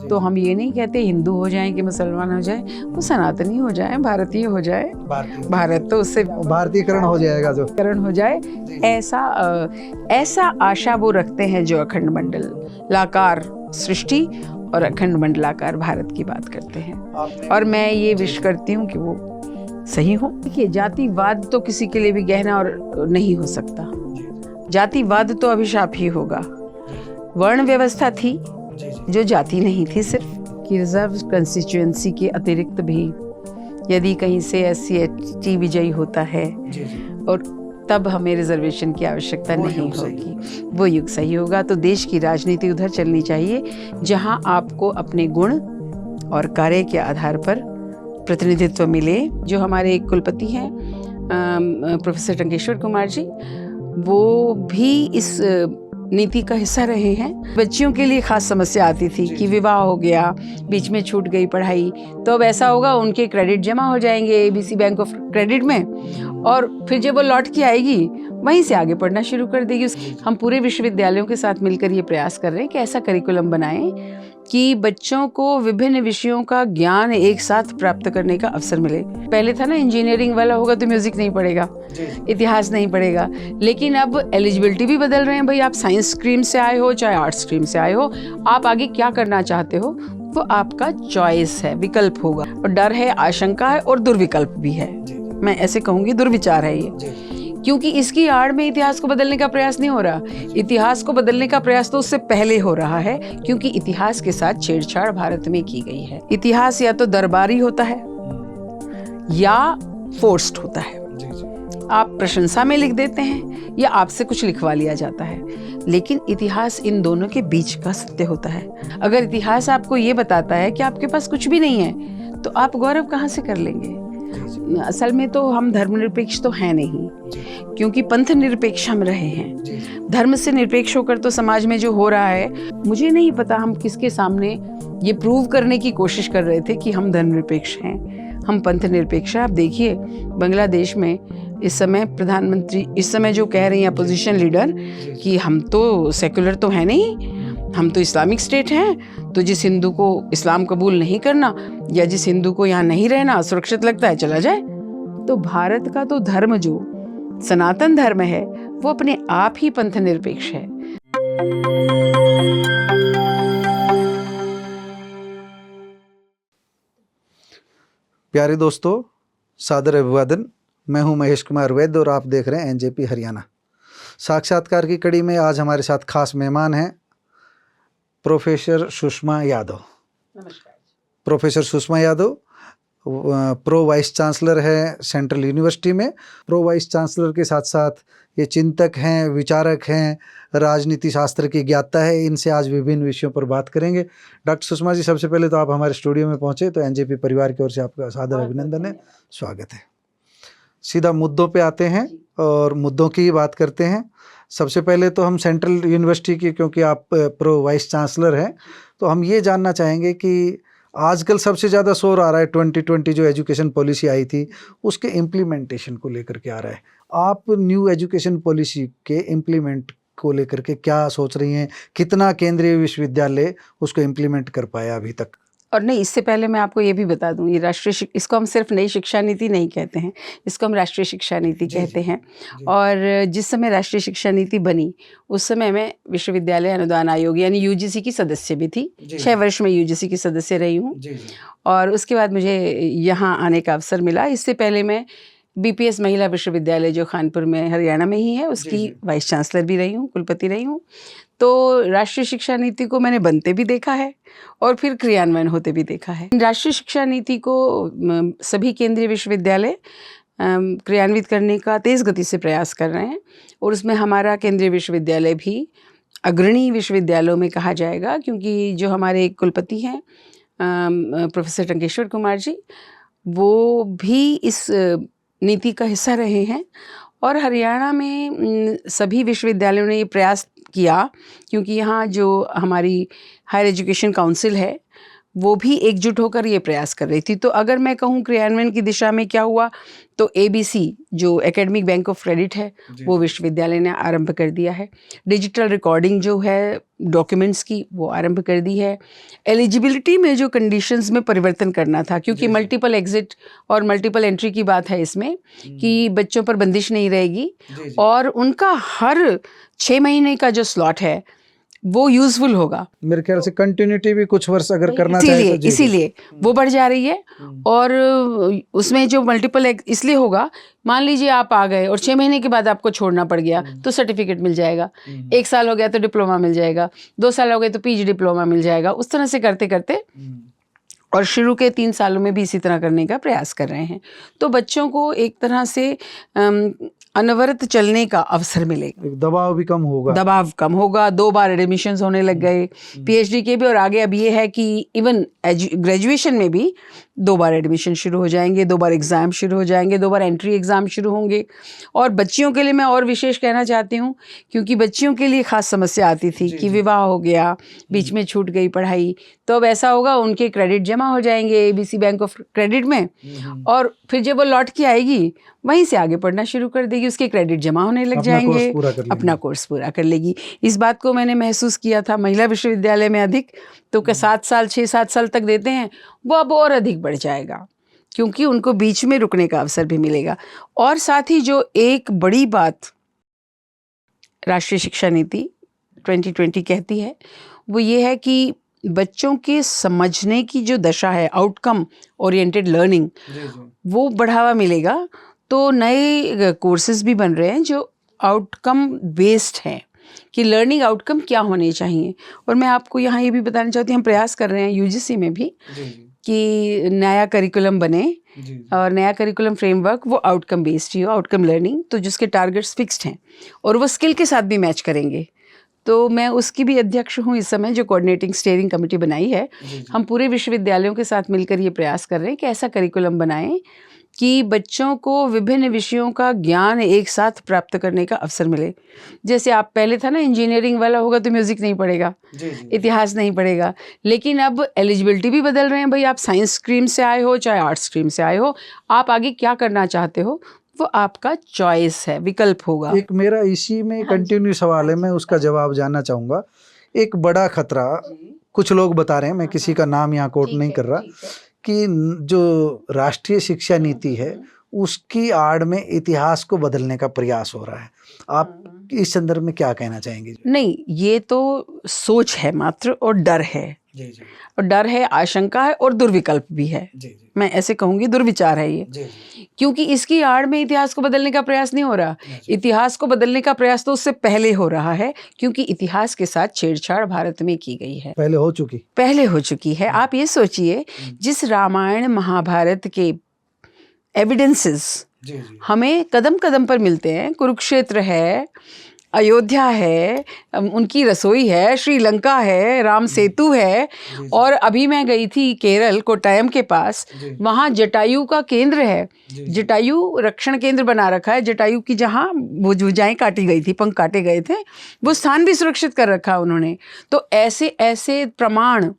तो हम ये नहीं कहते हिंदू हो जाएं कि मुसलमान हो जाएं, वो सनातनी हो जाएं, भारतीय हो जाए, भारत तो उससे भारतीयकरण हो जाएगा, जो करण हो जाए, ऐसा आशा वो रखते हैं जो अखंड मंडल लाकार सृष्टि और अखंड मंडलाकार भारत की बात करते हैं। और मैं ये विश करती हूँ कि वो सही हो। देखिए, जातिवाद तो किसी के लिए भी गहना और नहीं हो सकता, जातिवाद तो अभिशाप ही होगा। वर्ण व्यवस्था थी जो जाति नहीं थी सिर्फ, कि रिजर्व कंस्टिट्यूएंसी के अतिरिक्त भी यदि कहीं से SC/ST विजयी होता है और तब हमें रिजर्वेशन की आवश्यकता नहीं होगी, वो युग सही होगा। तो देश की राजनीति उधर चलनी चाहिए जहां आपको अपने गुण और कार्य के आधार पर प्रतिनिधित्व मिले। जो हमारे एक कुलपति हैं प्रोफेसर टंकेश्वर कुमार जी, वो भी इस नीति का हिस्सा रहे हैं। बच्चियों के लिए खास समस्या आती थी कि विवाह हो गया, बीच में छूट गई पढ़ाई, तो अब ऐसा होगा उनके क्रेडिट जमा हो जाएंगे ABC बैंक ऑफ क्रेडिट में, और फिर जब वो लौट के आएगी वहीं से आगे पढ़ना शुरू कर देगी। हम पूरे विश्वविद्यालयों के साथ मिलकर ये प्रयास कर रहे हैं कि ऐसा करिकुलम बनाएं कि बच्चों को विभिन्न विषयों का ज्ञान एक साथ प्राप्त करने का अवसर मिले। पहले था ना, इंजीनियरिंग वाला होगा तो म्यूजिक नहीं पढ़ेगा, इतिहास नहीं पढ़ेगा, लेकिन अब एलिजिबिलिटी भी बदल रहे हैं। भाई, आप साइंस स्ट्रीम से आए हो चाहे आर्ट्स स्ट्रीम से आए हो, आप आगे क्या करना चाहते हो वो आपका चॉइस है, विकल्प होगा। और डर है, आशंका है और दुर्विकल्प भी है, मैं ऐसे कहूँगी दुर्विचार है ये, क्योंकि इसकी आड़ में इतिहास को बदलने का प्रयास नहीं हो रहा। इतिहास को बदलने का प्रयास तो उससे पहले हो रहा है, क्योंकि इतिहास के साथ छेड़छाड़ भारत में की गई है। इतिहास या तो दरबारी होता है या फोर्स्ड होता है। आप प्रशंसा में लिख देते हैं या आपसे कुछ लिखवा लिया जाता है, लेकिन इतिहास इन दोनों के बीच का सत्य होता है। अगर इतिहास आपको ये बताता है कि आपके पास कुछ भी नहीं है, तो आप गौरव कहाँ से कर लेंगे? असल में तो हम धर्मनिरपेक्ष तो हैं नहीं, क्योंकि पंथ निरपेक्ष हम रहे हैं। धर्म से निरपेक्ष होकर तो समाज में जो हो रहा है, मुझे नहीं पता हम किसके सामने ये प्रूव करने की कोशिश कर रहे थे कि हम धर्मनिरपेक्ष हैं, हम पंथ निरपेक्ष हैं। आप देखिए, बांग्लादेश में इस समय प्रधानमंत्री इस समय जो कह रही हैं अपोजिशन लीडर कि हम तो सेक्युलर तो है नहीं, हम तो इस्लामिक स्टेट हैं, तो जिस हिंदू को इस्लाम कबूल नहीं करना या जिस हिंदू को यहाँ नहीं रहना सुरक्षित लगता है चला जाए। तो भारत का तो धर्म जो सनातन धर्म है वो अपने आप ही पंथ निरपेक्ष है। प्यारे दोस्तों, सादर अभिवादन। मैं हूं महेश कुमार वैद्य और आप देख रहे हैं NJP हरियाणा। साक्षात्कार की कड़ी में आज हमारे साथ खास मेहमान हैं प्रोफेसर सुषमा यादव। नमस्कार। Professor Sushma Yadav pro vice chancellor है सेंट्रल यूनिवर्सिटी में। प्रो वाइस चांसलर के साथ साथ ये चिंतक हैं, विचारक हैं, राजनीति शास्त्र की ज्ञाता है। इनसे आज विभिन्न विषयों पर बात करेंगे। डॉक्टर सुषमा जी, सबसे पहले तो आप हमारे स्टूडियो में पहुंचे, तो NJP परिवार की ओर से आपका सादर अभिनंदन है, स्वागत है। सीधा मुद्दों पे आते हैं और मुद्दों की ही बात करते हैं। सबसे पहले तो हम सेंट्रल यूनिवर्सिटी की, क्योंकि आप प्रो वाइस चांसलर हैं, तो हम ये जानना चाहेंगे कि आजकल सबसे ज़्यादा शोर आ रहा है 2020 जो एजुकेशन पॉलिसी आई थी उसके इम्प्लीमेंटेशन को लेकर के आ रहा है। आप न्यू एजुकेशन पॉलिसी के इम्प्लीमेंट को लेकर के क्या सोच रही हैं? कितना केंद्रीय विश्वविद्यालय उसको इम्प्लीमेंट कर पाया अभी तक? और नहीं, इससे पहले मैं आपको ये भी बता दूं, ये इसको हम सिर्फ नई शिक्षा नीति नहीं कहते हैं, इसको हम राष्ट्रीय शिक्षा नीति कहते हैं। और जिस समय राष्ट्रीय शिक्षा नीति बनी उस समय मैं विश्वविद्यालय अनुदान आयोग यानी UGC की सदस्य भी थी। 6 वर्ष में UGC की सदस्य रही हूँ और उसके बाद मुझे यहाँ आने का अवसर मिला। इससे पहले मैं BPS महिला विश्वविद्यालय जो कानपुर में हरियाणा में ही है उसकी वाइस चांसलर भी रही हूँ, कुलपति रही हूँ। तो राष्ट्रीय शिक्षा नीति को मैंने बनते भी देखा है और फिर क्रियान्वयन होते भी देखा है। राष्ट्रीय शिक्षा नीति को सभी केंद्रीय विश्वविद्यालय क्रियान्वित करने का तेज़ गति से प्रयास कर रहे हैं और उसमें हमारा केंद्रीय विश्वविद्यालय भी अग्रणी विश्वविद्यालयों में कहा जाएगा, क्योंकि जो हमारे एक कुलपति हैं प्रोफेसर टंकेश्वर कुमार जी, वो भी इस नीति का हिस्सा रहे हैं। और हरियाणा में सभी विश्वविद्यालयों ने ये प्रयास किया, क्योंकि यहाँ जो हमारी हायर एजुकेशन काउंसिल है वो भी एकजुट होकर ये प्रयास कर रही थी। तो अगर मैं कहूँ क्रियान्वयन की दिशा में क्या हुआ, तो ABC जो एकेडमिक बैंक ऑफ क्रेडिट है वो विश्वविद्यालय ने आरंभ कर दिया है। डिजिटल रिकॉर्डिंग जो है डॉक्यूमेंट्स की वो आरंभ कर दी है। एलिजिबिलिटी में जो कंडीशंस में परिवर्तन करना था, क्योंकि मल्टीपल एग्जिट और मल्टीपल एंट्री की बात है इसमें, कि बच्चों पर बंदिश नहीं रहेगी और उनका हर 6 महीने का जो स्लॉट है वो यूजफुल होगा। मेरे ख्याल से कंटिन्यूटी भी कुछ वर्ष अगर करना चाहे तो इसीलिए वो बढ़ जा रही है। और उसमें जो मल्टीपल इसलिए होगा, मान लीजिए आप आ गए और 6 महीने के बाद आपको छोड़ना पड़ गया तो सर्टिफिकेट मिल जाएगा, 1 साल हो गया तो डिप्लोमा मिल जाएगा, 2 साल हो गए तो PG डिप्लोमा मिल जाएगा। उस तरह से करते करते और शुरू के 3 सालों में भी इसी तरह करने का प्रयास कर रहे हैं। तो बच्चों को एक तरह से अनवरत चलने का अवसर मिलेगा, दबाव भी कम होगा, 2 बार एडमिशन्स होने लग गए PhD के भी, और आगे अब ये है कि इवन ग्रेजुएशन में भी 2 बार एडमिशन शुरू हो जाएंगे, 2 बार एग्ज़ाम शुरू हो जाएंगे, 2 बार एंट्री एग्ज़ाम शुरू होंगे। और बच्चियों के लिए मैं और विशेष कहना चाहती हूँ, क्योंकि बच्चियों के लिए ख़ास समस्या आती थी कि विवाह हो गया, बीच में छूट गई पढ़ाई, तो अब ऐसा होगा उनके क्रेडिट जमा हो जाएंगे ABC बैंक ऑफ क्रेडिट में, और फिर जब वो लौट के आएगी वहीं से आगे पढ़ना शुरू कर देगी, उसके क्रेडिट जमा होने लग जाएंगे, अपना कोर्स पूरा कर लेगी। इस बात को मैंने महसूस किया था महिला विश्वविद्यालय में अधिक, तो 6-7 साल तक देते हैं, वो अब और अधिक बढ़ जाएगा, क्योंकि उनको बीच में रुकने का अवसर भी मिलेगा। और साथ ही जो एक बड़ी बात राष्ट्रीय शिक्षा नीति 2020 कहती है वो ये है कि बच्चों के समझने की जो दशा है, आउटकम ओरिएंटेड लर्निंग, वो बढ़ावा मिलेगा। तो नए कोर्सेज भी बन रहे हैं जो आउटकम बेस्ड हैं, कि लर्निंग आउटकम क्या होने चाहिए। और मैं आपको यहाँ ये भी बताना चाहती हूँ, हम प्रयास कर रहे हैं UGC में भी कि नया करिकुलम बने, और नया करिकुलम फ्रेमवर्क वो आउटकम बेस्ड ही हो, आउटकम लर्निंग, तो जिसके टारगेट्स फिक्स्ड हैं और वो स्किल के साथ भी मैच करेंगे। तो मैं उसकी भी अध्यक्ष हूँ इस समय, जो कोऑर्डिनेटिंग स्टीयरिंग कमेटी बनाई है। हम पूरे विश्वविद्यालयों के साथ मिलकर ये प्रयास कर रहे हैं कि ऐसा करिकुलम बनाएं कि बच्चों को विभिन्न विषयों का ज्ञान एक साथ प्राप्त करने का अवसर मिले। जैसे आप पहले था ना, इंजीनियरिंग वाला होगा तो म्यूज़िक नहीं पढ़ेगा, इतिहास नहीं पढ़ेगा, लेकिन अब एलिजिबिलिटी भी बदल रहे हैं। भाई आप साइंस स्ट्रीम से आए हो चाहे आर्ट्स स्ट्रीम से आए हो, आप आगे क्या करना चाहते हो वो आपका चॉइस है, विकल्प होगा। एक मेरा इसी में कंटिन्यू सवाल है, मैं उसका जवाब जानना चाहूँगा। एक बड़ा खतरा कुछ लोग बता रहे हैं, मैं किसी का नाम यहाँ कोट नहीं कर रहा, कि जो राष्ट्रीय शिक्षा नीति है उसकी आड़ में इतिहास को बदलने का प्रयास हो रहा है। आप इस संदर्भ में क्या कहना चाहेंगे? नहीं, ये तो सोच है मात्र, और डर है। और डर है, आशंका है, और दुर्विकल्प भी है। मैं ऐसे कहूँगी, दुर्विचार है ये। क्योंकि इसकी आड़ में इतिहास को बदलने का प्रयास नहीं हो रहा। इतिहास को बदलने का प्रयास तो उससे पहले हो रहा है, क्योंकि इतिहास के साथ छेड़छाड़ भारत में की गई है, पहले हो चुकी है। आप ये सोचिए, जिस रामायण महाभारत के एविडेंसेस हमें कदम कदम पर मिलते हैं, कुरुक्षेत्र है, अयोध्या है, उनकी रसोई है, श्रीलंका है, राम सेतु है, और अभी मैं गई थी केरल कोट्टायम के पास, वहाँ जटायु का केंद्र है, जटायु रक्षण केंद्र बना रखा है। जटायु की जहाँ वो भुजाएं काटी गई थी, पंख काटे गए थे, वो स्थान भी सुरक्षित कर रखा उन्होंने। तो ऐसे ऐसे प्रमाण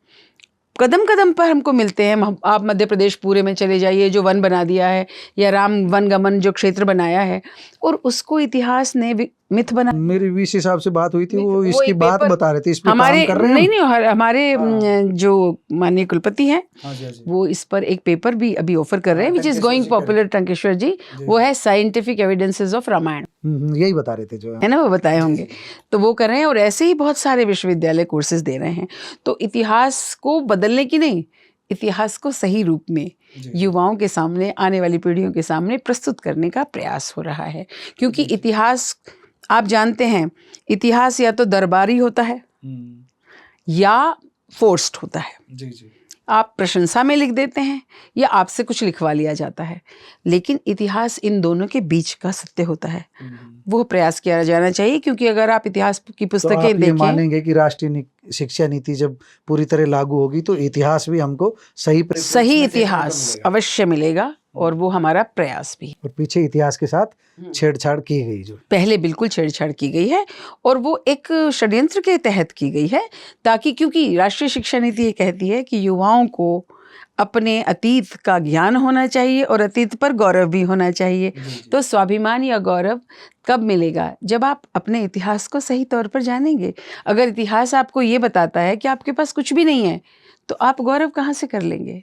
कदम कदम पर हमको मिलते हैं। आप मध्य प्रदेश पूरे में चले जाइए, जो वन बना दिया है, या राम वनगमन जो क्षेत्र बनाया है, और उसको इतिहास ने मिथ बना। मेरी भी इस हिसाब से बात हुई थी, वो इसकी बात बता रहे थे, इस पे हमारे काम कर रहे हैं। नहीं, हमारे जो माननीय कुलपति हैं वो इस पर एक पेपर भी अभी ऑफर कर रहे हैं, which is going popular. Tankeshwar ji, वो है साइंटिफिक एविडेंसेस ऑफ रामायण, यही बता रहे थे जो है ना, वो बताए होंगे। तो वो कर रहे हैं, और ऐसे ही बहुत सारे विश्वविद्यालय कोर्सेज दे रहे हैं। तो इतिहास को बदलने की नहीं, इतिहास को सही रूप में युवाओं के सामने, आने वाली पीढ़ियों के सामने प्रस्तुत करने का प्रयास हो रहा है। क्योंकि इतिहास, आप जानते हैं, इतिहास या तो दरबारी होता है या फोर्स्ड होता है। आप प्रशंसा में लिख देते हैं या आपसे कुछ लिखवा लिया जाता है, लेकिन इतिहास इन दोनों के बीच का सत्य होता है। वो प्रयास किया जाना चाहिए, क्योंकि अगर आप इतिहास की पुस्तकें देखें, मानेंगे कि राष्ट्रीय शिक्षा नीति जब पूरी तरह लागू होगी तो इतिहास भी हमको सही इतिहास अवश्य मिलेगा, और वो हमारा प्रयास भी है। और पीछे इतिहास के साथ छेड़छाड़ की गई जो पहले बिल्कुल छेड़छाड़ की गई है और वो एक षड्यंत्र के तहत की गई है, ताकि क्योंकि राष्ट्रीय शिक्षा नीति ये कहती है कि युवाओं को अपने अतीत का ज्ञान होना चाहिए और अतीत पर गौरव भी होना चाहिए। तो स्वाभिमान या गौरव कब मिलेगा? जब आप अपने इतिहास को सही तौर पर जानेंगे। अगर इतिहास आपको ये बताता है कि आपके पास कुछ भी नहीं है, तो आप गौरव कहाँ से कर लेंगे?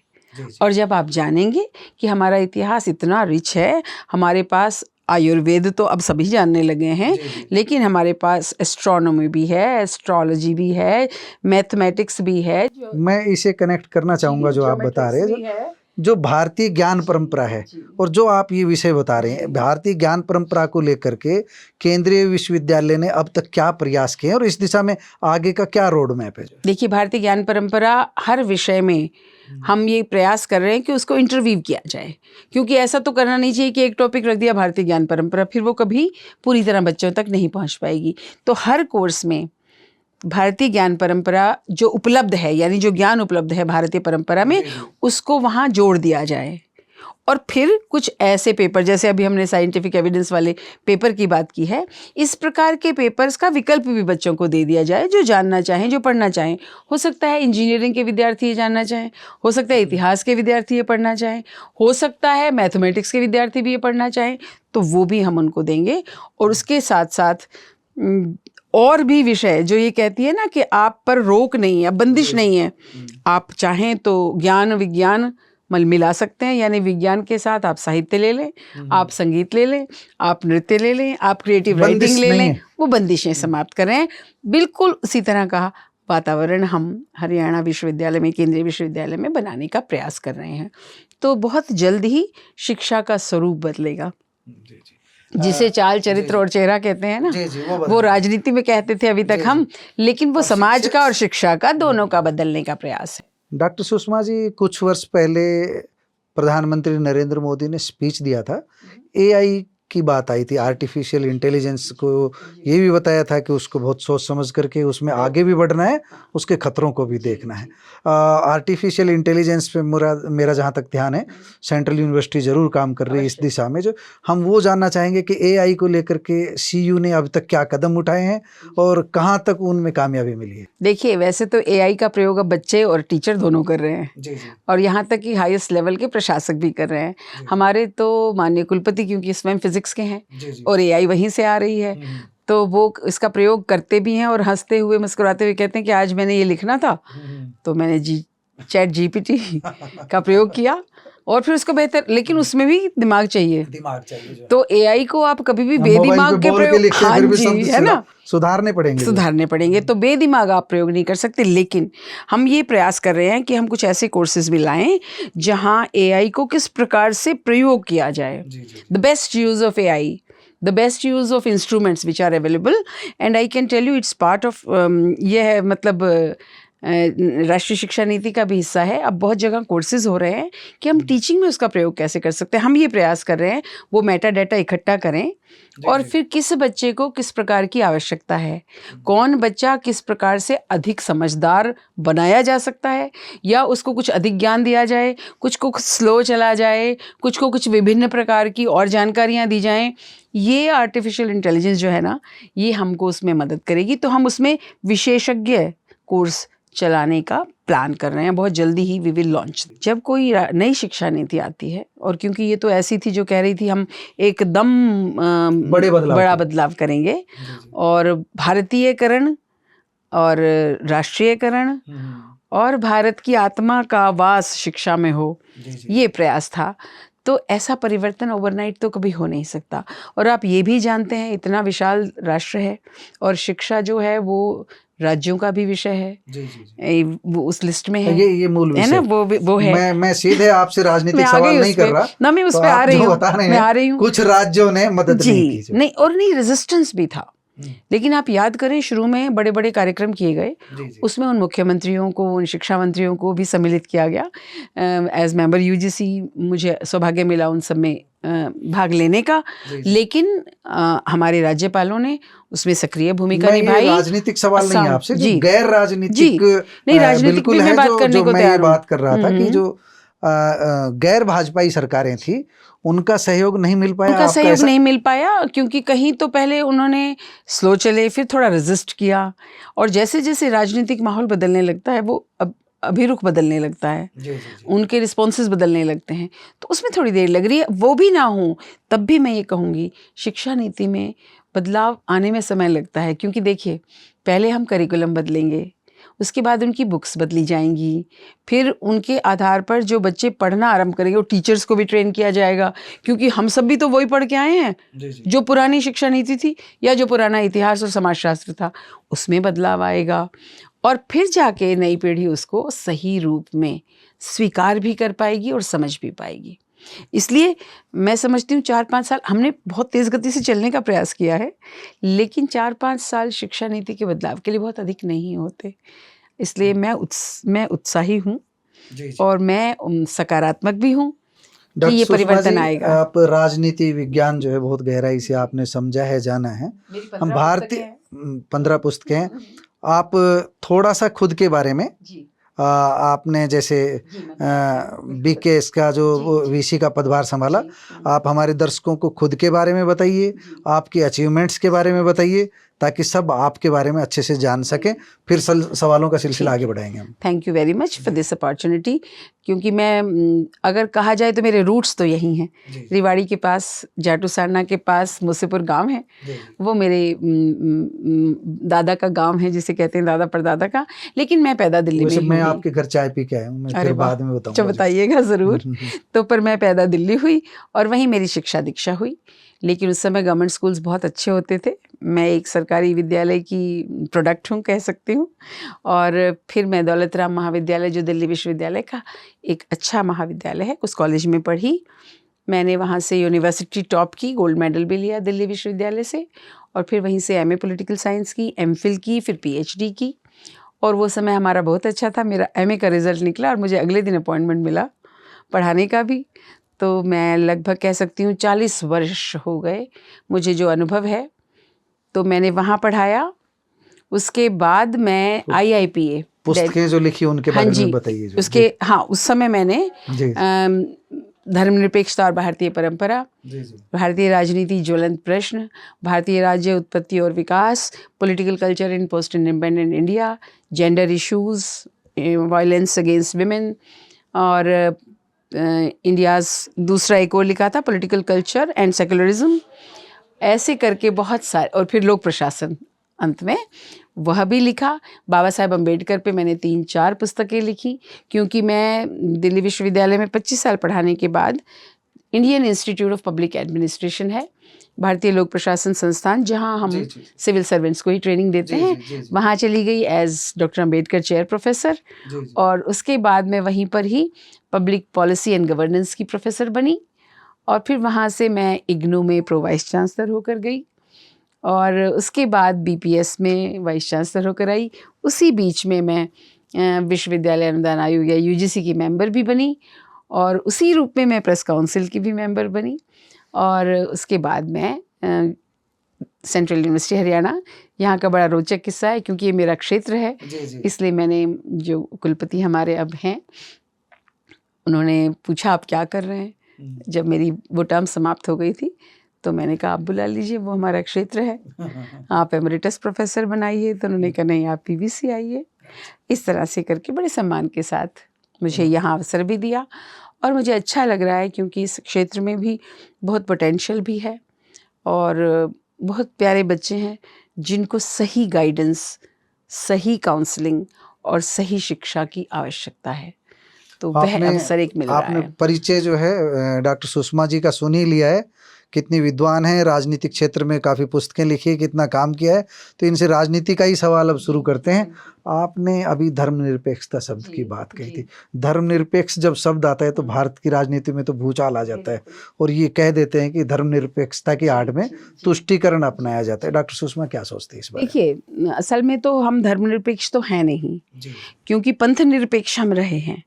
और जब आप जानेंगे कि हमारा इतिहास इतना रिच है, हमारे पास आयुर्वेद तो अब सभी जानने लगे हैं, लेकिन हमारे पास एस्ट्रोनॉमी भी है, एस्ट्रोलॉजी भी है, मैथमेटिक्स भी है। मैं इसे कनेक्ट करना चाहूँगा जो आप बता रहे हैं, जो भारतीय ज्ञान परंपरा है और जो आप ये विषय बता रहे हैं, भारतीय ज्ञान परंपरा को लेकर के केंद्रीय विश्वविद्यालय ने अब तक क्या प्रयास किए और इस दिशा में आगे का क्या रोड मैप है? देखिए, भारतीय ज्ञान परंपरा हर विषय में हम ये प्रयास कर रहे हैं कि उसको इंटरवीव किया जाए, क्योंकि ऐसा तो करना नहीं चाहिए कि एक टॉपिक रख दिया भारतीय ज्ञान परंपरा, फिर वो कभी पूरी तरह बच्चों तक नहीं पहुंच पाएगी। तो हर कोर्स में भारतीय ज्ञान परंपरा जो उपलब्ध है, यानी जो ज्ञान उपलब्ध है भारतीय परंपरा में, उसको वहाँ जोड़ दिया जाए। और फिर कुछ ऐसे पेपर, जैसे अभी हमने साइंटिफिक एविडेंस वाले पेपर की बात की है, इस प्रकार के पेपर्स का विकल्प भी बच्चों को दे दिया जाए, जो जानना चाहें, जो पढ़ना चाहें। हो सकता है इंजीनियरिंग के विद्यार्थी ये जानना चाहें, हो सकता है इतिहास के विद्यार्थी ये पढ़ना चाहें, हो सकता है मैथमेटिक्स के विद्यार्थी भी ये पढ़ना चाहें, तो वो भी हम उनको देंगे। और उसके साथ साथ और भी विषय जो ये कहती है ना कि आप पर रोक नहीं है, बंदिश नहीं है, आप चाहें तो ज्ञान विज्ञान मिला सकते हैं, यानी विज्ञान के साथ आप साहित्य ले लें, आप संगीत ले लें, आप नृत्य ले लें, आप क्रिएटिव राइटिंग ले लें, वो बंदिशें समाप्त करें। बिल्कुल उसी तरह का वातावरण हम हरियाणा विश्वविद्यालय में, केंद्रीय विश्वविद्यालय में बनाने का प्रयास कर रहे हैं। तो बहुत जल्द ही शिक्षा का स्वरूप बदलेगा। जिसे चाल, चरित्र और चेहरा कहते हैं ना, वो राजनीति में कहते थे अभी तक हम, लेकिन वो समाज का और शिक्षा का, दोनों का बदलने का प्रयास है। डॉक्टर सुषमा जी, कुछ वर्ष पहले प्रधानमंत्री नरेंद्र मोदी ने स्पीच दिया था, एआई की बात आई थी, आर्टिफिशियल इंटेलिजेंस को ये भी बताया था कि उसको बहुत सोच समझ करके उसमें आगे भी बढ़ना है, उसके खतरों को भी देखना है। आर्टिफिशियल इंटेलिजेंस पे मेरा जहाँ तक ध्यान है, सेंट्रल यूनिवर्सिटी ज़रूर काम कर रही है इस दिशा में। जो हम वो जानना चाहेंगे कि एआई को लेकर के सीयू ने अब तक क्या कदम उठाए हैं और कहाँ तक उनमें कामयाबी मिली है। देखिए, वैसे तो एआई का प्रयोग अब बच्चे और टीचर दोनों कर रहे हैं, और यहाँ तक कि हाईएस्ट लेवल के प्रशासक भी कर रहे हैं। हमारे तो माननीय कुलपति, क्योंकि स्वयं फिजिक्स के हैं और एआई वहीं से आ रही है, तो वो इसका प्रयोग करते भी हैं और हंसते हुए मुस्कुराते हुए कहते हैं कि आज मैंने ये लिखना था तो मैंने चैट जीपीटी का प्रयोग किया और फिर उसको बेहतर, लेकिन उसमें भी दिमाग चाहिए। तो एआई को आप कभी भी बेदिमाग के प्रयोग, हाँ जी, है ना, सुधारने पड़ेंगे। तो बेदिमाग आप प्रयोग नहीं कर सकते। लेकिन हम ये प्रयास कर रहे हैं कि हम कुछ ऐसे कोर्सेज भी लाएं जहां एआई को किस प्रकार से प्रयोग किया जाए, the best use of AI, the best use of instruments which are available, and I can tell you it's part of ये है, मतलब राष्ट्रीय शिक्षा नीति का भी हिस्सा है। अब बहुत जगह कोर्सेज हो रहे हैं कि हम टीचिंग में उसका प्रयोग कैसे कर सकते हैं। हम ये प्रयास कर रहे हैं वो मेटा डाटा इकट्ठा करें और फिर किस बच्चे को किस प्रकार की आवश्यकता है, कौन बच्चा किस प्रकार से अधिक समझदार बनाया जा सकता है, या उसको कुछ अधिक ज्ञान दिया जाए, कुछ को कुछ स्लो चला जाए, कुछ को कुछ विभिन्न प्रकार की और जानकारियाँ दी जाएं। ये आर्टिफिशियल इंटेलिजेंस जो है ना, ये हमको उसमें मदद करेगी। तो हम उसमें विशेषज्ञ कोर्स चलाने का प्लान कर रहे हैं, बहुत जल्दी ही वी विल लॉन्च। जब कोई नई शिक्षा नीति आती है, और क्योंकि ये तो ऐसी थी जो कह रही थी हम एकदम बड़ा बदलाव करेंगे, और भारतीयकरण और राष्ट्रीयकरण और भारत की आत्मा का वास शिक्षा में हो, ये प्रयास था। तो ऐसा परिवर्तन ओवरनाइट तो कभी हो नहीं सकता। और आप ये भी जानते हैं, इतना विशाल राष्ट्र है और शिक्षा जो है वो राज्यों का भी विषय है, वो उस लिस्ट में है। ये मूल विषय है ना, वो है। मैं सीधे आपसे राजनीतिक सवाल नहीं कर रहा ना, मैं उस पे आ रही हूँ। कुछ राज्यों ने मदद नहीं की, नहीं, और नहीं, रेजिस्टेंस भी था। लेकिन आप याद करें, शुरू में बड़े बड़े कार्यक्रम किए गए, उसमें उन मुख्यमंत्रियों को, उन शिक्षा मंत्रियों को भी सम्मिलित किया गया। एज मेंबर यूजीसी मुझे सौभाग्य मिला उन सब में भाग लेने का, लेकिन हमारे राज्यपालों ने उसमें सक्रिय भूमिका निभाई। राजनीतिक सवाल नहीं है आपसे, जो गैर राजनीतिक नहीं, राजनीतिक बिल्कुल है, बात करने को मैं ये बात कर रहा था कि जो गैर भाजपाई सरकारें थी, उनका सहयोग नहीं मिल पाया? उनका सहयोग नहीं मिल पाया क्योंकि कहीं तो पहले उन्होंने स्लो चले, फिर थोड़ा रेजिस्ट किया, और जैसे जैसे राजनीतिक माहौल बदलने लगता है वो अभिरुख बदलने लगता है, उनके रिस्पॉन्सेज बदलने लगते हैं, तो उसमें थोड़ी देर लग रही है। वो भी ना हो तब भी मैं ये कहूँगी शिक्षा नीति में बदलाव आने में समय लगता है, क्योंकि देखिए पहले हम करिकुलम बदलेंगे, उसके बाद उनकी बुक्स बदली जाएंगी, फिर उनके आधार पर जो बच्चे पढ़ना आरंभ करेंगे, वो टीचर्स को भी ट्रेन किया जाएगा, क्योंकि हम सब भी तो वही पढ़ के आए हैं जो पुरानी शिक्षा नीति थी या जो पुराना इतिहास और समाजशास्त्र था, उसमें बदलाव आएगा, और फिर जाके नई पीढ़ी उसको सही रूप में स्वीकार भी कर पाएगी और समझ भी पाएगी। इसलिए मैं समझती हूँ 4-5 साल हमने बहुत तेज़ गति से चलने का प्रयास किया है, लेकिन 4-5 साल शिक्षा नीति के बदलाव के लिए बहुत अधिक नहीं होते। इसलिए मैं उत्साही हूँ और मैं सकारात्मक भी हूँ कि ये परिवर्तन आएगा। आप राजनीति विज्ञान जो है बहुत गहराई से आपने समझा है, जाना है। हम भारतीय 15 पुस्तकें हैं। आप थोड़ा सा खुद के बारे में आपने जैसे बीकेएस का जो वीसी का पदभार संभाला, आप हमारे दर्शकों को खुद के बारे में बताइए, आपके अचीवमेंट्स के बारे में बताइए, ताकि सब आपके बारे में अच्छे से जान सकें। फिर सवालों का सिलसिला आगे बढ़ाएंगे हम। Thank you very much for this opportunity, क्योंकि मैं अगर कहा जाए तो मेरे रूट्स तो यही हैं, रिवाड़ी के पास, जाटू सारना के पास मुसेपुर गांव है, वो मेरे दादा का गांव है, जिसे कहते हैं दादा परदादा का, लेकिन मैं पैदा दिल्ली में। मैं आपके घर चाय पी के आया हूँ, मैं फिर बाद में बताऊंगा। बताइएगा ज़रूर। तो पर मैं पैदा दिल्ली हुई और वहीं मेरी शिक्षा दीक्षा हुई, लेकिन उस समय गवर्नमेंट स्कूल्स बहुत अच्छे होते थे। मैं एक सरकारी विद्यालय की प्रोडक्ट हूँ, कह सकती हूँ। और फिर मैं दौलत राम महाविद्यालय, जो दिल्ली विश्वविद्यालय का एक अच्छा महाविद्यालय है, उस कॉलेज में पढ़ी। मैंने वहाँ से यूनिवर्सिटी टॉप की, गोल्ड मेडल भी लिया दिल्ली विश्वविद्यालय से, और फिर वहीं से एमए पॉलिटिकल साइंस की, एमफिल की, फिर पीएचडी की। और वो समय हमारा बहुत अच्छा था। मेरा एमए का रिज़ल्ट निकला और मुझे अगले दिन अपॉइंटमेंट मिला पढ़ाने का भी। तो मैं लगभग कह सकती हूँ 40 वर्ष हो गए मुझे जो अनुभव है, तो मैंने वहाँ पढ़ाया। उसके बाद मैं IIPA पुस्तकें जो लिखी उनके बारे में बताइए। उसके उस समय मैंने धर्मनिरपेक्षता और भारतीय परंपरा, भारतीय राजनीति ज्वलंत प्रश्न, भारतीय राज्य उत्पत्ति और विकास, political culture in post independent India, gender issues, violence against women, और इंडियाज़ दूसरा एक और लिखा था पॉलिटिकल कल्चर एंड सेकुलरिज्म, ऐसे करके बहुत सारे, और फिर लोक प्रशासन अंत में वह भी लिखा। बाबा साहेब अम्बेडकर पे मैंने 3-4 पुस्तकें लिखी, क्योंकि मैं दिल्ली विश्वविद्यालय में 25 साल पढ़ाने के बाद Indian institute of public administration है, भारतीय लोक प्रशासन संस्थान, जहां हम सिविल सर्वेंट्स को ही ट्रेनिंग देते हैं, वहां चली गई as doctor Ambedkar chair professor. और उसके बाद मैं वहीं पर ही पब्लिक पॉलिसी एंड गवर्नेंस की प्रोफेसर बनी, और फिर वहाँ से मैं इग्नू में प्रो वाइस चांसलर होकर गई, और उसके बाद BPS में वाइस चांसलर होकर आई। उसी बीच में मैं विश्वविद्यालय अनुदान आयोग या UGC की मेंबर भी बनी, और उसी रूप में मैं प्रेस काउंसिल की भी मेंबर बनी। और उसके बाद मैं सेंट्रल यूनिवर्सिटी हरियाणा, यहाँ का बड़ा रोचक किस्सा है, क्योंकि ये मेरा क्षेत्र है, इसलिए मैंने, जो कुलपति हमारे अब हैं, उन्होंने पूछा आप क्या कर रहे हैं। जब मेरी वो टर्म समाप्त हो गई थी, तो मैंने कहा आप बुला लीजिए, वो हमारा क्षेत्र है, आप एमरिटस प्रोफेसर बनाइए। तो उन्होंने कहा नहीं, आप PVC आइए। इस तरह से करके बड़े सम्मान के साथ मुझे यहाँ अवसर भी दिया, और मुझे अच्छा लग रहा है, क्योंकि इस क्षेत्र में भी बहुत पोटेंशियल भी है, और बहुत प्यारे बच्चे हैं जिनको सही गाइडेंस, सही काउंसलिंग और सही शिक्षा की आवश्यकता है। तो वह अवसर एक मिल रहा है। आपने परिचय जो है डॉक्टर सुषमा जी का सुन ही लिया है, कितनी विद्वान है, राजनीतिक क्षेत्र में काफ़ी पुस्तकें लिखी है, कितना काम किया है। तो इनसे राजनीति का ही सवाल अब शुरू करते हैं। आपने अभी धर्मनिरपेक्षता शब्द की बात कही थी। धर्मनिरपेक्ष जब शब्द आता है तो भारत की राजनीति में तो भूचाल आ जाता है, और ये कह देते हैं कि धर्मनिरपेक्षता की आड़ में तुष्टीकरण अपनाया जाता है। डॉक्टर सुषमा क्या सोचती है इस बारे में? देखिए, असल में तो हम धर्मनिरपेक्ष तो हैं नहीं, क्योंकि पंथ निरपेक्ष हम रहे हैं।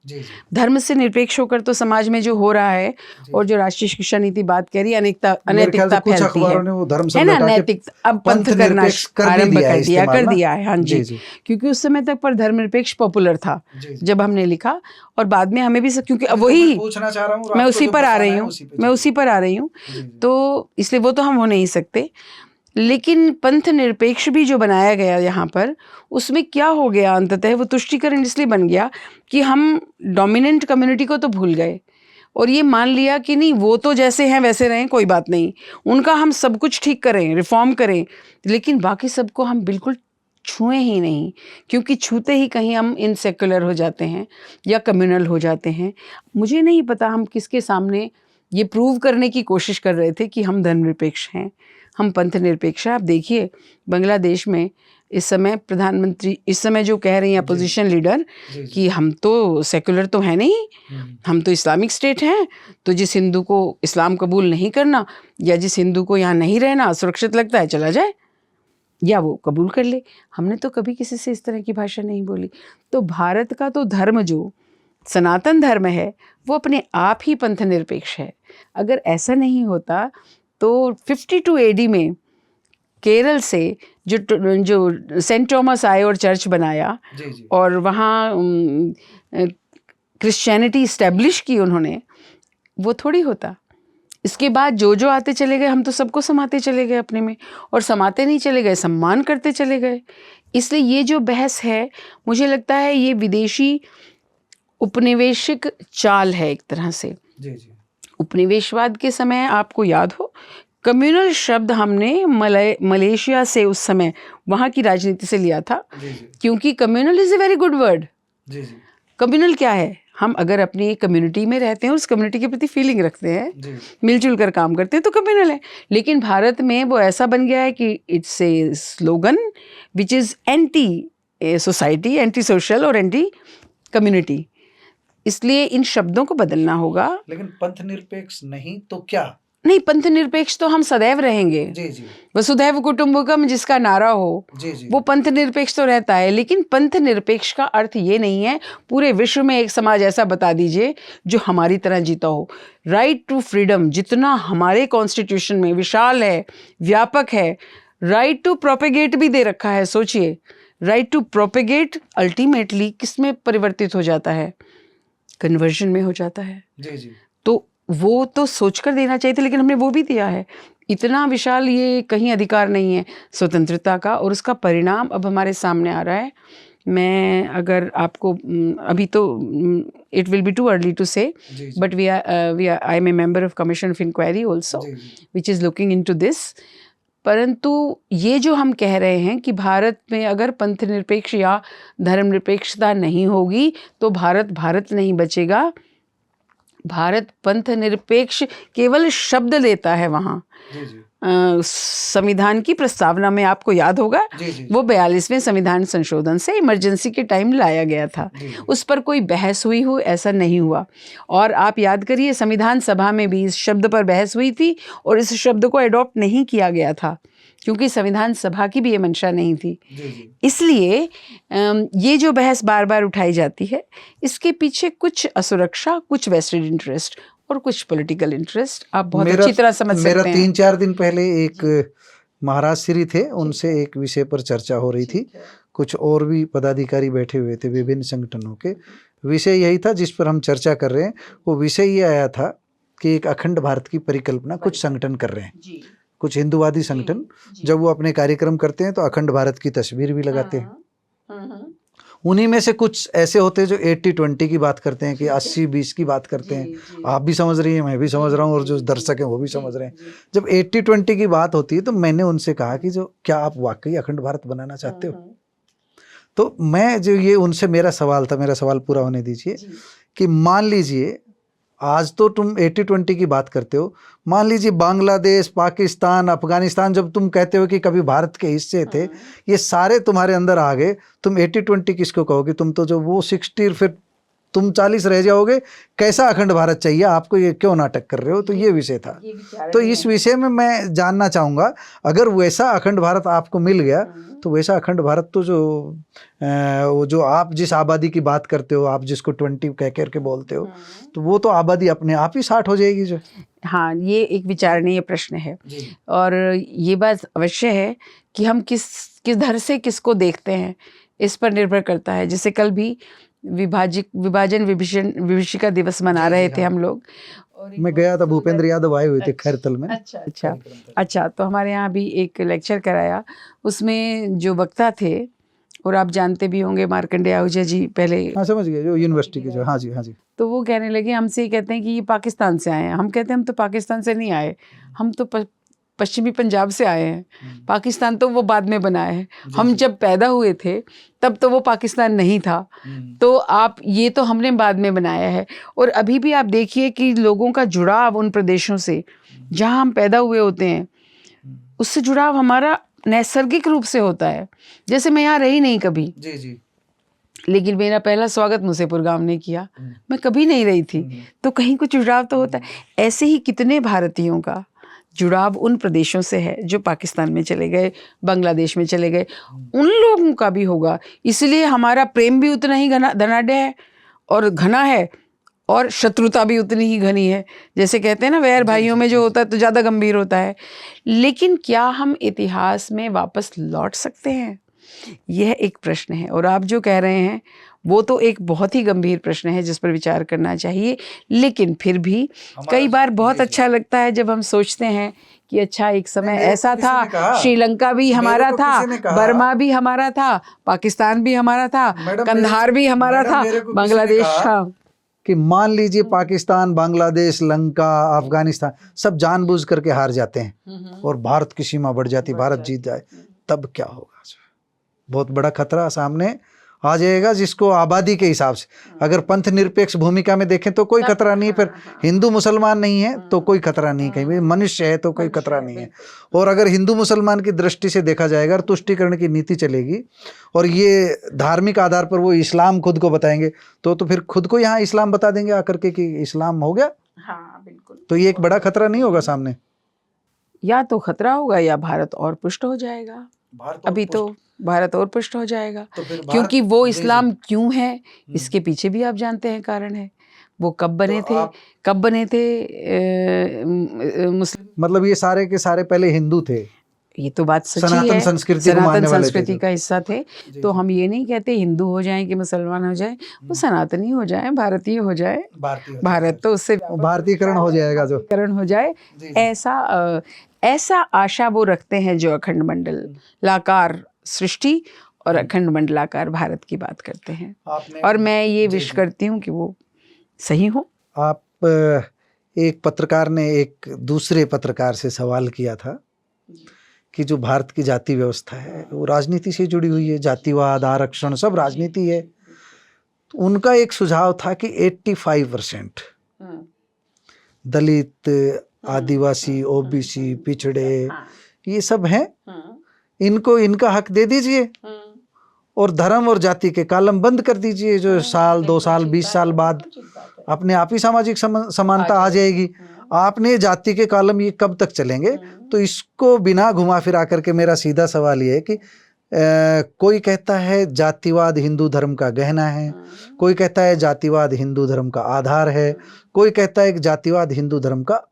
धर्म से निरपेक्ष होकर तो समाज में जो हो रहा है, और जो राष्ट्रीय शिक्षा नीति बात कह रही है, अनैतिकता फैलती है ना, नैतिकता। अब पंथ करना आरंभ कर दिया है। हाँ जी, क्योंकि उस समय तक पर धर्मनिरपेक्ष पॉपुलर था जी, जी। जब हमने लिखा, और बाद में हमें भी क्योंकि अब वही पूछना चाह रहा हूँ, मैं आपको उसी जो पर आ बताना रही है हूँ, उसी पे मैं जी। उसी पर आ रही हूँ, जी, जी। तो इसलिए वो तो हम हो नहीं सकते। लेकिन पंथ निरपेक्ष भी जो बनाया गया यहाँ पर, उसमें क्या हो गया अंततः, वो तुष्टीकरण इसलिए बन गया कि हम डोमिनेंट कम्युनिटी को तो भूल गए और ये मान लिया कि नहीं वो तो जैसे हैं वैसे रहें, कोई बात नहीं, उनका हम सब कुछ ठीक करें, रिफॉर्म करें, लेकिन बाकी सबको हम बिल्कुल छुएं ही नहीं, क्योंकि छूते ही कहीं हम इनसेक्युलर हो जाते हैं या कम्युनल हो जाते हैं। मुझे नहीं पता हम किसके सामने ये प्रूव करने की कोशिश कर रहे थे कि हम धर्मनिरपेक्ष हैं, हम पंथ निरपेक्ष हैं। आप देखिए बांग्लादेश में इस समय प्रधानमंत्री, इस समय जो कह रही हैं अपोजिशन लीडर कि हम तो सेक्युलर तो है नहीं, हम तो इस्लामिक स्टेट हैं, तो जिस हिंदू को इस्लाम कबूल नहीं करना या जिस हिंदू को यहाँ नहीं रहना सुरक्षित लगता है चला जाए या वो कबूल कर ले। हमने तो कभी किसी से इस तरह की भाषा नहीं बोली। तो भारत का तो धर्म जो सनातन धर्म है वो अपने आप ही पंथ निरपेक्ष है। अगर ऐसा नहीं होता तो 52 AD में केरल से जो सेंट थॉमस आए और चर्च बनाया जी, जी। और वहाँ क्रिश्चियनिटी इस्टेब्लिश की उन्होंने, वो थोड़ी होता। इसके बाद जो जो आते चले गए, हम तो सबको समाते चले गए अपने में, और समाते नहीं चले गए, सम्मान करते चले गए। इसलिए ये जो बहस है, मुझे लगता है ये विदेशी उपनिवेशिक चाल है एक तरह से। जी, जी। उपनिवेशवाद के समय आपको याद हो, कम्युनल शब्द हमने मलेशिया से उस समय वहाँ की राजनीति से लिया था, जी, जी। क्योंकि communal is a very good word. जी, जी। कम्युनल क्या है? हम अगर अपनी कम्युनिटी में रहते हैं, उस कम्युनिटी के प्रति फीलिंग रखते हैं, जी। मिलजुल कर काम करते हैं, तो कम्युनल है। लेकिन भारत में वो ऐसा बन गया है कि it's a slogan which is anti society, anti social और एंटी कम्युनिटी। इसलिए इन शब्दों को बदलना होगा। लेकिन पंथ निरपेक्ष नहीं तो क्या? नहीं, पंथ निरपेक्ष तो हम सदैव रहेंगे। जी, जी। वसुधैव कुटुंबकम जिसका नारा हो, जी, जी। वो पंथ निरपेक्ष तो रहता है। लेकिन पंथ निरपेक्ष का अर्थ ये नहीं है पूरे विश्व में एक समाज ऐसा बता दीजिए जो हमारी तरह जीता हो। राइट टू फ्रीडम जितना हमारे कॉन्स्टिट्यूशन में विशाल है, व्यापक है, राइट टू प्रोपेगेट भी दे रखा है। सोचिए, राइट टू प्रोपेगेट अल्टीमेटली किस में परिवर्तित हो जाता है? कन्वर्जन में हो जाता है। जी, जी। तो वो तो सोचकर देना चाहिए था, लेकिन हमने वो भी दिया है। इतना विशाल ये कहीं अधिकार नहीं है स्वतंत्रता का, और उसका परिणाम अब हमारे सामने आ रहा है। मैं अगर आपको अभी तो it will be too early to say, but I am a member of commission of inquiry also which is looking into this. परंतु ये जो हम कह रहे हैं कि भारत में अगर पंथ निरपेक्ष या धर्मनिरपेक्षता नहीं होगी तो भारत भारत नहीं बचेगा। भारत पंथ निरपेक्ष केवल शब्द लेता है वहाँ। जी, जी। संविधान की प्रस्तावना में आपको याद होगा, जी, जी। वो 42वें संविधान संशोधन से इमरजेंसी के टाइम लाया गया था। जी, जी। उस पर कोई बहस हुई हो ऐसा नहीं हुआ। और आप याद करिए संविधान सभा में भी इस शब्द पर बहस हुई थी और इस शब्द को अडॉप्ट नहीं किया गया था, क्योंकि संविधान सभा की भी ये मंशा नहीं थी। जी, जी। इसलिए ये जो बहस बार बार उठाई जाती है, इसके पीछे कुछ असुरक्षा, कुछ वेस्टेड इंटरेस्ट और कुछ पॉलिटिकल इंटरेस्ट आप बहुत अच्छी तरह समझ सकते हैं। मेरा 3-4 दिन पहले एक महाराज श्री थे, उनसे एक विषय पर चर्चा हो रही थी। कुछ और भी पदाधिकारी बैठे हुए थे विभिन्न संगठनों के। विषय यही था जिस पर हम चर्चा कर रहे हैं। वो विषय ये आया था कि एक अखंड भारत की परिकल्पना कुछ संगठन कर रहे हैं, कुछ हिंदूवादी संगठन। जब वो अपने कार्यक्रम करते हैं तो अखंड भारत की तस्वीर भी लगाते हैं। उन्हीं में से कुछ ऐसे होते हैं जो 80-20 की बात करते हैं, कि 80-20 की बात करते हैं। आप भी समझ रही हैं, मैं भी समझ रहा हूँ, और जो दर्शक हैं वो भी समझ रहे हैं। जब 80-20 की बात होती है तो मैंने उनसे कहा कि जो क्या आप वाकई अखंड भारत बनाना चाहते हो? तो मैं जो ये उनसे मेरा सवाल था, मेरा सवाल पूरा होने दीजिए, कि मान लीजिए आज तो तुम 80-20 की बात करते हो, मान लीजिए बांग्लादेश, पाकिस्तान, अफगानिस्तान जब तुम कहते हो कि कभी भारत के हिस्से थे, ये सारे तुम्हारे अंदर आ गए, तुम 80-20 किसको कहोगे? तुम तो जो वो 60 फिर तुम 40 रह जाओगे। कैसा अखंड भारत चाहिए आपको? ये क्यों नाटक कर रहे हो? तो ये विषय था। तो इस विषय में मैं जानना चाहूँगा, अगर वैसा अखंड भारत आपको मिल गया तो वैसा अखंड भारत तो जो आप जिस आबादी की बात करते हो, आप जिसको 20 कह करके बोलते हो, तो वो तो आबादी अपने आप ही 60 हो जाएगी जो। हाँ, ये एक विचारणीय प्रश्न है। और ये बात अवश्य है कि हम किस धर से किसको देखते हैं। इस पर निर्भर करता है। जैसे कल भी विभाजन विभीषिका दिवस मना रहे थे हम लोग, और मैं गया था, भूपेंद्र यादव आए हुए थे खैरतल में। अच्छा, तो हमारे यहाँ भी एक लेक्चर कराया, उसमें जो वक्ता थे, और आप जानते भी होंगे मार्कंडेय आहूजा जी, पहले हाँ समझ गए, जो यूनिवर्सिटी के जो, हाँ जी हाँ जी। तो वो कहने लगे, हमसे ये कहते हैं कि ये पाकिस्तान से आए हैं। हम कहते हैं हम तो पाकिस्तान से नहीं आए, हम तो पश्चिमी पंजाब से आए हैं। पाकिस्तान तो वो बाद में बना है, हम जब पैदा हुए थे तब तो वो पाकिस्तान नहीं था। तो आप ये तो हमने बाद में बनाया है। और अभी भी आप देखिए कि लोगों का जुड़ाव उन प्रदेशों से जहाँ हम पैदा हुए होते हैं, उससे जुड़ाव हमारा नैसर्गिक रूप से होता है। जैसे मैं यहाँ रही नहीं कभी, जी लेकिन मेरा पहला स्वागत मुसेपुर गांव ने किया, मैं कभी नहीं रही थी, तो कहीं कुछ जुड़ाव तो होता है। ऐसे ही कितने भारतीयों का जुड़ाव उन प्रदेशों से है जो पाकिस्तान में चले गए, बांग्लादेश में चले गए, उन लोगों का भी होगा। इसलिए हमारा प्रेम भी उतना ही धनाढ्य है और घना है, और शत्रुता भी उतनी ही घनी है। जैसे कहते हैं ना, वैर भाइयों में जो होता है तो ज़्यादा गंभीर होता है। लेकिन क्या हम इतिहास में वापस लौट सकते हैं, यह एक प्रश्न है। और आप जो कह रहे हैं वो तो एक बहुत ही गंभीर प्रश्न है जिस पर विचार करना चाहिए। लेकिन फिर भी कई बार बहुत अच्छा लगता है जब हम सोचते हैं कि अच्छा, एक समय ऐसा था, श्रीलंका भी हमारा था, बर्मा भी हमारा था, पाकिस्तान भी हमारा था, कंधार भी हमारा था, बांग्लादेश था। कि मान लीजिए पाकिस्तान, बांग्लादेश, लंका, अफगानिस्तान सब जानबूझ करके हार जाते हैं और भारत की सीमा बढ़ जाती, भारत जीत जाए, तब क्या होगा? बहुत बड़ा खतरा सामने आ जाएगा, जिसको आबादी के हिसाब से, अगर पंथ निरपेक्ष भूमिका में देखें तो कोई खतरा नहीं, फिर हिंदू मुसलमान नहीं है तो कोई खतरा नहीं, कहीं भी मनुष्य है तो कोई खतरा नहीं है। और अगर हिंदू मुसलमान की दृष्टि से देखा जाएगा और तुष्टीकरण की नीति चलेगी और ये धार्मिक आधार पर वो इस्लाम खुद को बताएंगे, तो फिर खुद को यहाँ इस्लाम बता देंगे आकर के कि इस्लाम हो गया। हाँ बिल्कुल। तो ये एक बड़ा खतरा नहीं होगा सामने? या तो खतरा होगा या भारत और पुष्ट हो जाएगा। अभी तो भारत और पुष्ट हो जाएगा, तो क्योंकि वो इस्लाम क्यों है, इसके पीछे भी आप जानते हैं कारण है। वो कब बने थे मुस्लिम, मतलब ये सारे के सारे पहले हिंदू थे, ये तो बात सच्ची है, सनातन संस्कृति का हिस्सा थे। तो हम ये नहीं कहते हिंदू हो जाएं कि मुसलमान हो जाएं, वो सनातनी हो जाएं, भारतीय हो जाए, भारत तो उससे भारतीयकरण हो जाएगा, जो करण हो जाए, ऐसा आशा वो रखते हैं जो अखंड मंडल लाकार सृष्टि और अखंड मंडलाकार भारत की बात करते हैं। और मैं ये विश करती हूँ कि वो सही हो। आप, एक पत्रकार ने एक दूसरे पत्रकार से सवाल किया था कि जो भारत की जाति व्यवस्था है वो राजनीति से जुड़ी हुई है, जातिवाद, आरक्षण सब राजनीति है। तो उनका एक सुझाव था कि 85% दलित, आदिवासी, ओबीसी, पिछड़े, ये सब हैं, इनको इनका हक दे दीजिए और धर्म और जाति के कॉलम बंद कर दीजिए। जो साल 2 साल 20 साल बाद अपने आप ही सामाजिक समानता आ जाएगी। आपने जाति के कॉलम ये कब तक चलेंगे? तो इसको बिना घुमा फिरा करके मेरा सीधा सवाल ये है कि कोई कहता है जातिवाद हिंदू धर्म का गहना है, कोई कहता है जातिवाद हिंदू धर्म का आधार है, कोई कहता है कि जातिवाद हिंदू धर्म का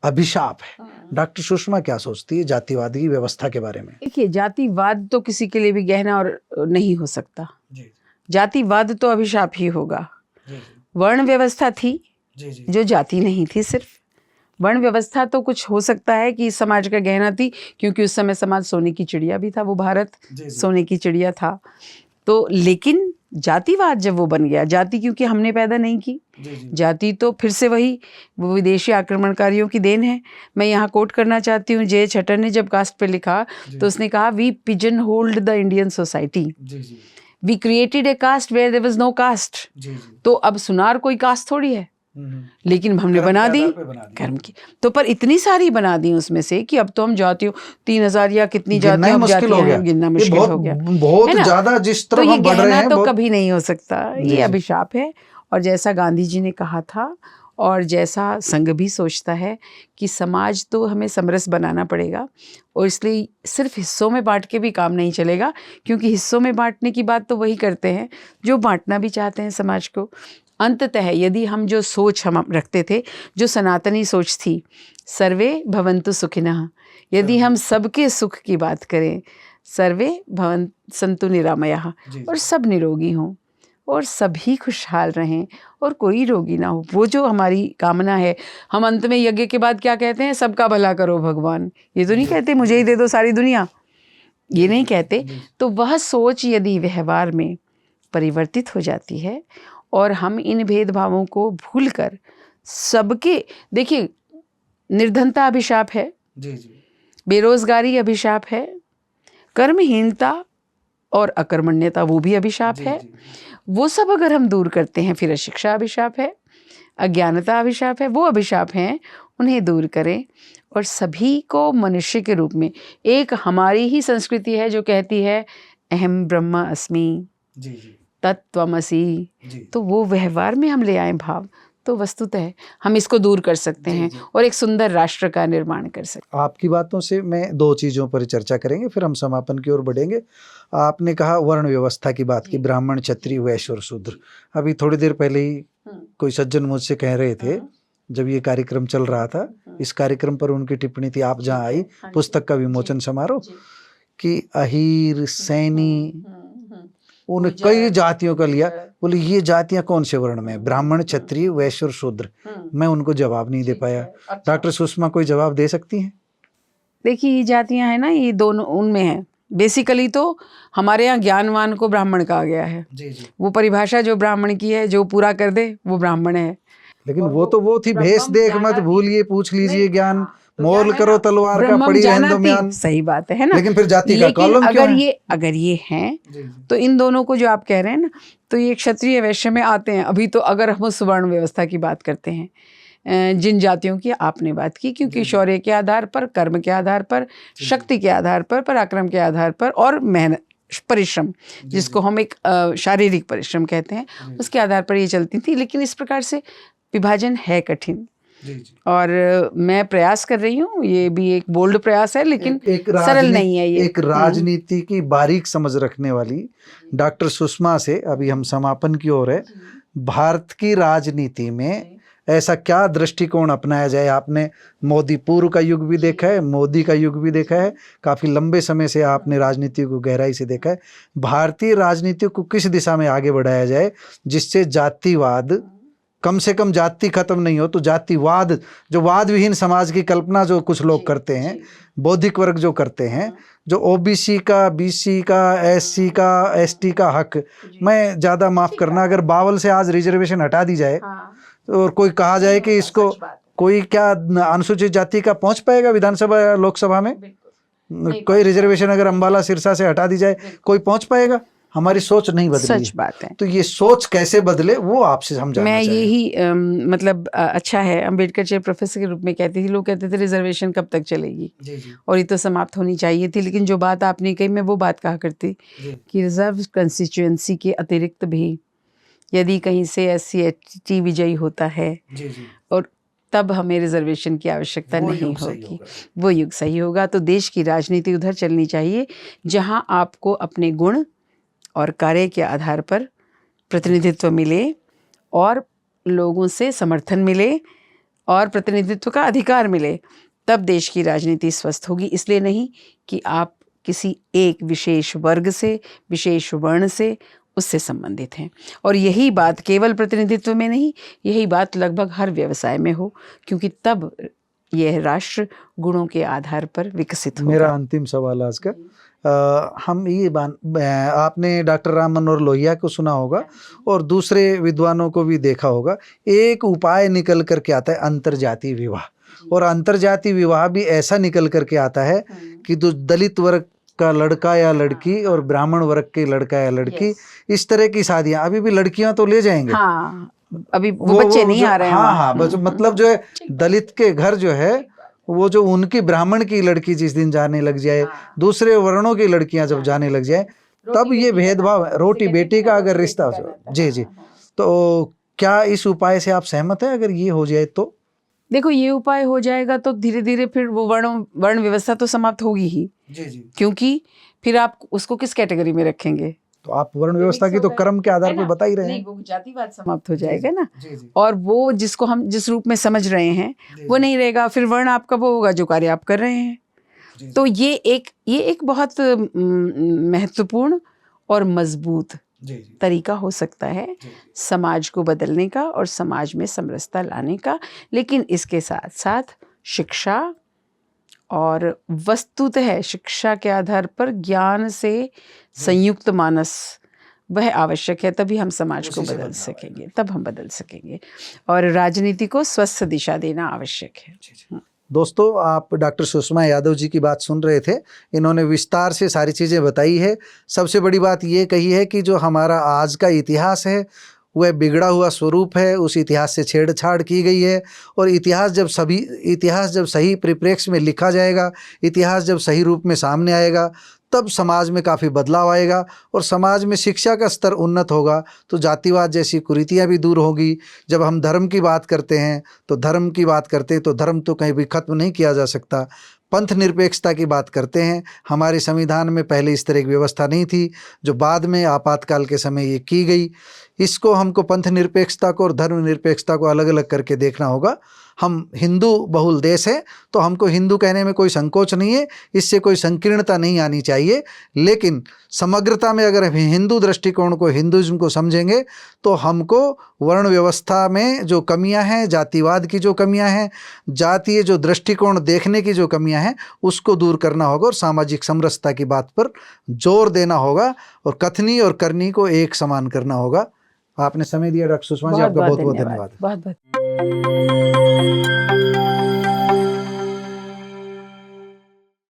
अभिशाप है। डॉक्टर सुषमा क्या सोचती है जातिवाद की व्यवस्था के बारे में? देखिए, जातिवाद तो किसी के लिए भी गहना और नहीं हो सकता। जातिवाद तो अभिशाप ही होगा। वर्ण व्यवस्था थी जो जाति नहीं थी। सिर्फ वर्ण व्यवस्था तो कुछ हो सकता है कि इस समाज का गहना थी, क्योंकि उस समय समाज सोने की चिड़िया भी था, वो भारत सोने की चिड़िया था। तो लेकिन जातिवाद जब वो बन गया, जाति क्योंकि हमने पैदा नहीं की, जाति तो फिर से वही वो विदेशी आक्रमणकारियों की देन है। मैं यहाँ कोट करना चाहती हूँ, जे छटर ने जब कास्ट पे लिखा तो उसने कहा, we pigeonholed the Indian society, we created a caste where there was no caste. तो अब सुनार कोई कास्ट थोड़ी है, लेकिन हमने बना दी कर्म की। तो पर इतनी सारी बना दी उसमें से कि अब तो हम जातियों 3000 या कितनी जातियां हैं, गिनना मुश्किल हो गया, बहुत ज्यादा। जिस तरह हम बढ़ रहे हैं तो कभी नहीं हो सकता, ये अभिशाप है। और जैसा गांधी जी ने कहा था और जैसा संघ भी सोचता है कि समाज तो हमें समरस बनाना पड़ेगा, और इसलिए सिर्फ हिस्सों में बांट के भी काम नहीं चलेगा, क्योंकि हिस्सों में बांटने की बात तो वही करते हैं जो बांटना भी चाहते हैं समाज को। अंततः यदि हम जो सोच हम रखते थे, जो सनातनी सोच थी, सर्वे भवन्तु सुखिनः, यदि हम सबके सुख की बात करें सर्वे भवन संतु निरामयाः, और सब निरोगी हों और सभी खुशहाल रहें और कोई रोगी ना हो। वो जो हमारी कामना है, हम अंत में यज्ञ के बाद क्या कहते हैं, सबका भला करो भगवान। ये तो नहीं कहते मुझे ही दे दो सारी दुनिया, ये नहीं कहते। तो वह सोच यदि व्यवहार में परिवर्तित हो जाती है और हम इन भेदभावों को भूलकर सबके, देखिए निर्धनता अभिशाप है, बेरोजगारी अभिशाप है, कर्महीनता और अकर्मण्यता वो भी अभिशाप है। वो सब अगर हम दूर करते हैं, फिर अशिक्षा अभिशाप है, अज्ञानता अभिशाप है, वो अभिशाप हैं, उन्हें दूर करें और सभी को मनुष्य के रूप में, एक हमारी ही संस्कृति है जो कहती है अहम ब्रह्म अस्मि, तत्त्वमसि, तो वो व्यवहार में हम ले आए भाव, तो वस्तुतः हम इसको दूर कर सकते हैं और एक सुंदर राष्ट्र का निर्माण कर सकते हैं। आपकी बातों से मैं दो चीज़ों पर चर्चा करेंगे, फिर हम समापन की ओर बढ़ेंगे। आपने कहा वर्ण व्यवस्था की बात की, ब्राह्मण, क्षत्रिय, वैश्य और शूद्र। अभी थोड़ी देर पहले ही कोई सज्जन मुझसे कह रहे थे, जब ये कार्यक्रम चल रहा था, इस कार्यक्रम पर उनकी टिप्पणी थी, आप जहाँ आई पुस्तक का विमोचन समारोह, कि अहीर, सैनी, उन कई जातियों का लिया। बोले ये जातियां कौन से वर्ण में, ब्राह्मण, क्षत्रिय, वैश्य और शूद्र। मैं उनको जवाब नहीं दे पाया। डॉक्टर सुषमा कोई जवाब दे सकती हैं? देखिए ये जातियां हैं ना, ये दोनों उनमें है। बेसिकली तो हमारे यहाँ ज्ञानवान को ब्राह्मण कहा गया है। वो परिभाषा जो ब्राह्मण की है, जो पूरा कर दे वो ब्राह्मण है। लेकिन वो थी भेष देख मत भूलिए, पूछ लीजिए ज्ञान, मोल करो तलवार का, पड़ी रहने दो म्यान। सही बात है ना। लेकिन फिर जाति का कॉलम क्यों है? अगर ये हैं तो इन दोनों को जो आप कह रहे हैं ना, तो ये क्षत्रिय वैश्य में आते हैं। अभी तो अगर हम सुवर्ण व्यवस्था की बात करते हैं, जिन जातियों की आपने बात की, क्योंकि शौर्य के आधार पर, कर्म के आधार पर, शक्ति के आधार पर, पराक्रम के आधार पर और मेहनत, परिश्रम, जिसको हम एक शारीरिक परिश्रम कहते हैं, उसके आधार पर ये चलती थी। लेकिन इस प्रकार से विभाजन है कठिन, और मैं प्रयास कर रही हूँ, ये भी एक बोल्ड प्रयास है, लेकिन सरल नहीं है ये। एक राजनीति की बारीक समझ रखने वाली डॉक्टर सुषमा से अभी हम समापन की ओर है। भारत की राजनीति में ऐसा क्या दृष्टिकोण अपनाया जाए? आपने मोदी पूर्व का युग भी देखा है, मोदी का युग भी देखा है, काफी लंबे समय से आपने राजनीति को गहराई से देखा है। भारतीय राजनीति को किस दिशा में आगे बढ़ाया जाए जिससे जातिवाद, कम से कम जाति खत्म नहीं हो तो जातिवाद, जो वाद विहीन समाज की कल्पना जो कुछ लोग करते हैं, बौद्धिक वर्ग जो करते हैं, जो ओबीसी का, बीसी का, एससी का, एसटी का हक, मैं ज़्यादा माफ़ करना, अगर 52 से आज रिजर्वेशन हटा दी जाए और कोई कहा जाए कि इसको कोई क्या अनुसूचित जाति का पहुंच पाएगा विधानसभा, लोकसभा में? कोई रिजर्वेशन अगर अंबाला, सिरसा से हटा दी जाए, कोई पहुंच पाएगा? हमारी सोच नहीं बदली। सच बात है। तो ये सोच कैसे बदले, वो आपसे हम जानना चाहेंगे। मैं यही मतलब अच्छा है, अम्बेडकर चेयर प्रोफेसर के रूप में कहती थी, लोग कहते थे रिजर्वेशन कब तक चलेगी, और ये तो समाप्त होनी चाहिए थी। लेकिन जो बात आपने कही, मैं वो बात कहा करती कि रिजर्व कंस्टिट्यूएंसी के अतिरिक्त भी यदि कहीं से SC/ST विजयी होता है और तब हमें रिजर्वेशन की आवश्यकता नहीं होगी, वो युग सही होगा। तो देश की राजनीति उधर चलनी चाहिए जहां आपको अपने गुण और कार्य के आधार पर प्रतिनिधित्व मिले और लोगों से समर्थन मिले और प्रतिनिधित्व का अधिकार मिले, तब देश की राजनीति स्वस्थ होगी। इसलिए नहीं कि आप किसी एक विशेष वर्ग से, विशेष वर्ण से, उससे संबंधित हैं। और यही बात केवल प्रतिनिधित्व में नहीं, यही बात लगभग हर व्यवसाय में हो, क्योंकि तब यह राष्ट्र गुणों के आधार पर विकसित होगा। मेरा अंतिम सवाल आज का, हम ये आपने डॉक्टर राम मनोहर लोहिया को सुना होगा और दूसरे विद्वानों को भी देखा होगा। एक उपाय निकल करके आता है अंतर्जातीय विवाह, और अंतर्जातीय विवाह भी ऐसा निकल करके आता है कि जो दलित वर्ग का लड़का या लड़की और ब्राह्मण वर्ग के लड़का या लड़की, इस तरह की शादियां, अभी भी लड़कियां तो ले जाएंगे। हाँ, अभी वो बच्चे नहीं आ रहे हैं। हाँ, मतलब जो है दलित के घर जो है, वो जो उनकी ब्राह्मण की लड़की जिस दिन जाने लग जाए, दूसरे वर्णों की लड़कियां जब जाने लग जाए, तब ये भेदभाव, रोटी बेटी का अगर रिश्ता हो। जी। तो क्या इस उपाय से आप सहमत हैं? अगर ये हो जाए तो देखो, ये उपाय हो जाएगा तो धीरे धीरे फिर वो वर्ण व्यवस्था तो समाप्त होगी ही। क्योंकि फिर आप उसको किस कैटेगरी में रखेंगे? तो आप वर्ण व्यवस्था की तो कर्म के आधार पर बता ही रहे हैं। वो जातिवाद समाप्त हो जाएगा ना, और वो जिसको हम जिस रूप में समझ रहे हैं वो नहीं रहेगा। फिर वर्ण आपका वो होगा जो कार्य आप कर रहे हैं। तो ये एक बहुत महत्वपूर्ण और मजबूत तरीका हो सकता है समाज को बदलने का और समाज में समरसता लाने का। लेकिन इसके साथ साथ शिक्षा और वस्तुतः शिक्षा के आधार पर ज्ञान से संयुक्त मानस वह आवश्यक है, तभी हम समाज को बदल सकेंगे, तब हम बदल सकेंगे। और राजनीति को स्वस्थ दिशा देना आवश्यक है। दोस्तों, आप डॉक्टर सुषमा यादव जी की बात सुन रहे थे। इन्होंने विस्तार से सारी चीज़ें बताई है। सबसे बड़ी बात ये कही है कि जो हमारा आज का इतिहास है वह बिगड़ा हुआ स्वरूप है, उस इतिहास से छेड़छाड़ की गई है। और इतिहास जब सही परिप्रेक्ष्य में लिखा जाएगा, इतिहास जब सही रूप में सामने आएगा, तब समाज में काफ़ी बदलाव आएगा और समाज में शिक्षा का स्तर उन्नत होगा तो जातिवाद जैसी कुरीतियाँ भी दूर होगी। जब हम धर्म की बात करते हैं तो धर्म तो कहीं भी खत्म नहीं किया जा सकता। पंथ निरपेक्षता की बात करते हैं, हमारे संविधान में पहले इस तरह की व्यवस्था नहीं थी, जो बाद में आपातकाल के समय ये की गई। इसको हमको पंथ निरपेक्षता को और धर्म निरपेक्षता को अलग अलग करके देखना होगा। हम हिंदू बहुल देश है तो हमको हिंदू कहने में कोई संकोच नहीं है, इससे कोई संकीर्णता नहीं आनी चाहिए। लेकिन समग्रता में अगर हम हिंदू दृष्टिकोण को, हिंदुइज्म को समझेंगे तो हमको वर्ण व्यवस्था में जो कमियां हैं, जातिवाद की जो कमियां हैं, जातीय जो दृष्टिकोण देखने की जो कमियां हैं, उसको दूर करना होगा और सामाजिक समरसता की बात पर जोर देना होगा और कथनी और करनी को एक समान करना होगा। आपने समय दिया डॉक्टर सुषमा जी, आपका बहुत बहुत धन्यवाद। बहुत बहुत